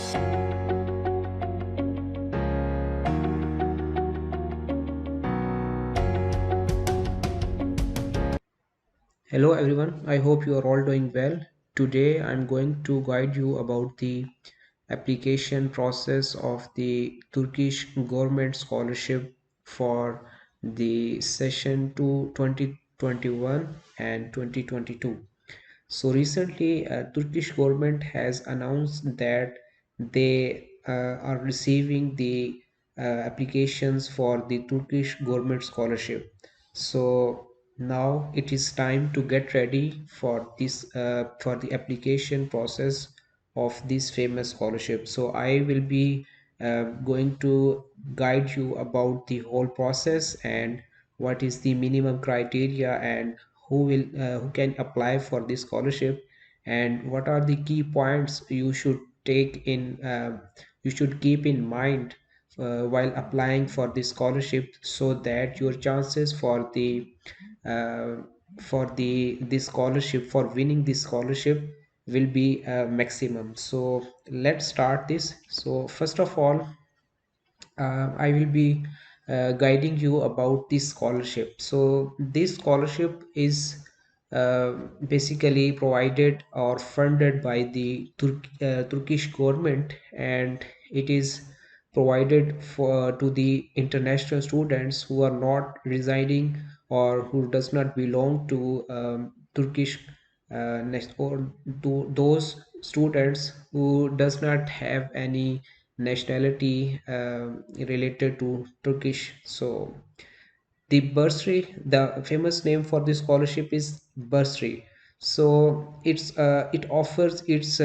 Hello everyone, I hope you are all doing well. Today I'm going to guide you about the application process of the Turkish government scholarship for the session 2 2021 and 2022. So recently, Turkish government has announced that they are receiving the applications for the Turkish government scholarship. So now it is time to get ready for this for the application process of this famous scholarship. So I will be going to guide you about the whole process and what is the minimum criteria and who can apply for this scholarship and what are the key points you should take in you should keep in mind while applying for this scholarship so that your chances uh, for the scholarship for winning this scholarship will be maximum. So let's start this. So first of all, I will be guiding you about this scholarship. So this scholarship is uh, basically provided or funded by the Turkish government, and it is provided for to the international students who are not residing or who does not belong to Turkish or to those students who does not have any nationality related to Turkish. So the bursary, the famous name for this scholarship is bursary. So it offers its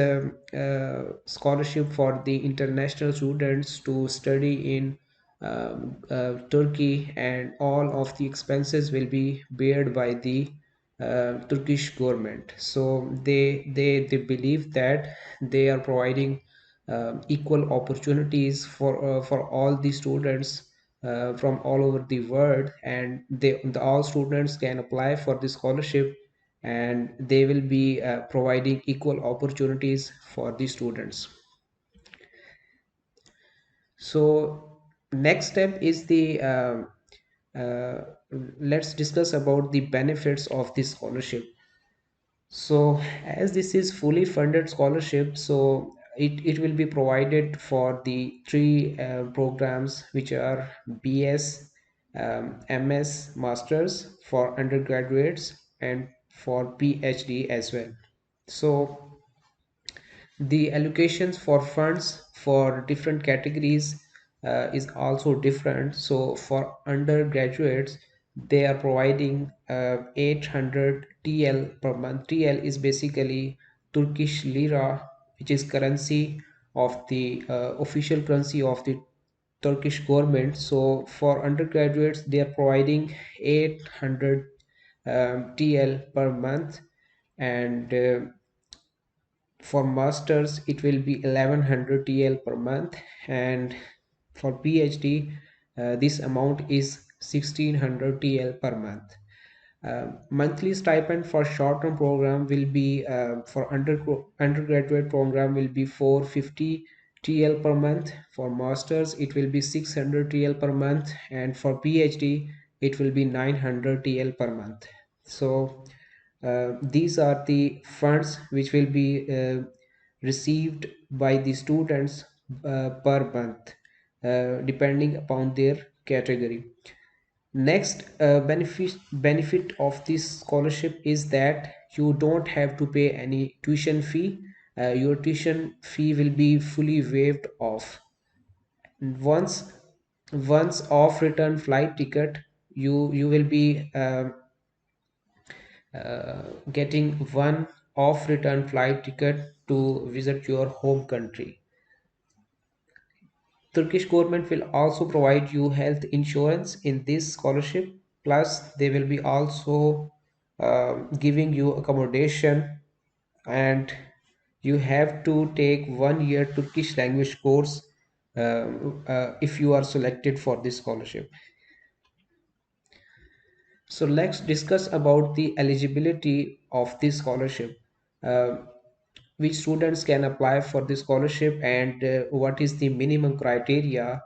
scholarship for the international students to study in Turkey, and all of the expenses will be bared by the Turkish government. So they believe that they are providing equal opportunities for all the students from all over the world, and all students can apply for the scholarship, and they will be providing equal opportunities for the students. So next step is the uh, let's discuss about the benefits of this scholarship. So as this is fully funded scholarship, so it will be provided for the three programs which are BS, MS, Masters for undergraduates, and for PhD as well. So the allocations for funds for different categories is also different. So for undergraduates, they are providing 800 TL per month. TL is basically Turkish lira, which is currency of the official currency of the Turkish government. So for undergraduates, they are providing 800 TL per month, and for masters it will be 1100 TL per month, and for PhD this amount is 1600 TL per month. Monthly stipend for short-term program will be for undergraduate program will be 450 TL per month. For masters it will be 600 TL per month, and for PhD it will be 900 TL per month. So these are the funds which will be received by the students per month depending upon their category. Next benefit of this scholarship is that you don't have to pay any tuition fee. Your tuition fee will be fully waived off. Once off return flight ticket, you will be getting one off return flight ticket to visit your home country. Turkish government will also provide you health insurance in this scholarship. Plus, they will be also giving you accommodation, and you have to take 1 year Turkish language course if you are selected for this scholarship. So let's discuss about the eligibility of this scholarship. Uh, which students can apply for the scholarship, and what is the minimum criteria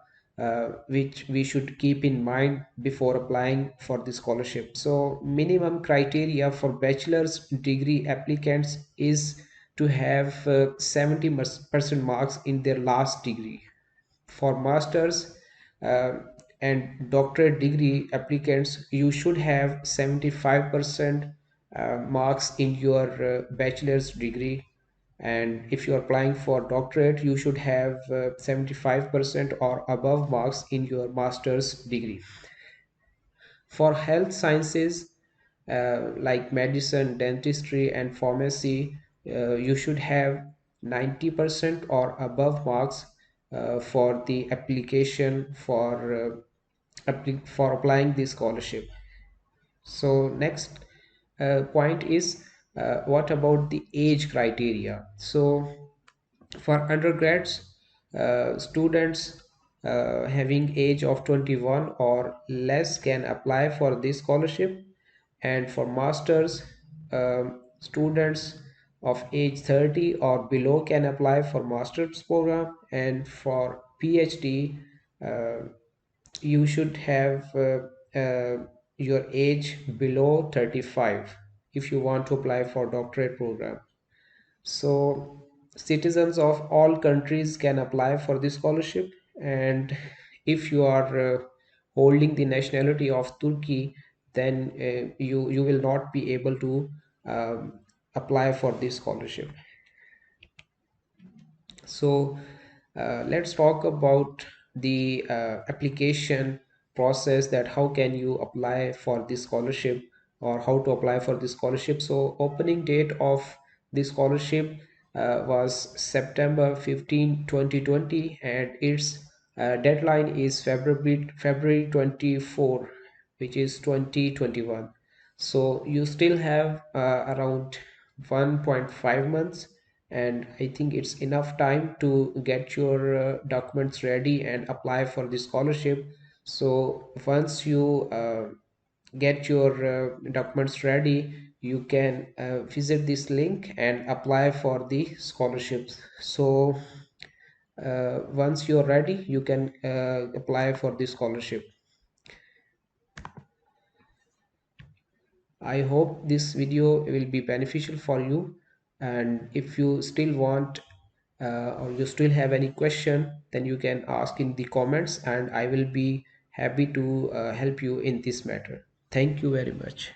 which we should keep in mind before applying for the scholarship. So minimum criteria for bachelor's degree applicants is to have 70% marks in their last degree. For masters uh, and doctorate degree applicants, you should have 75% marks in your bachelor's degree, and if you are applying for doctorate, you should have 75% or above marks in your master's degree. For health sciences, like medicine, dentistry, and pharmacy, you should have 90% or above marks for the application for applying the scholarship. So next point is what about the age criteria? So for undergrads, students having age of 21 or less can apply for this scholarship, and for masters, students of age 30 or below can apply for master's program, and for PhD, uh, you should have your age below 35 if you want to apply for doctorate program. So citizens of all countries can apply for this scholarship, and if you are holding the nationality of Turkey, then you will not be able to um, apply for this scholarship. So let's talk about the application process, that how can you apply for this scholarship, or how to apply for this scholarship. So opening date of the scholarship was September 15, 2020, and its deadline is February 24, which is 2021. So you still have around 1.5 months, and I think it's enough time to get your documents ready and apply for the scholarship. So once you get your documents ready, you can visit this link and apply for the scholarships. So once you're ready, you can apply for the scholarship. I hope this video will be beneficial for you, and if you still want or you still have any question, then you can ask in the comments, and I will be happy to help you in this matter. Thank you very much.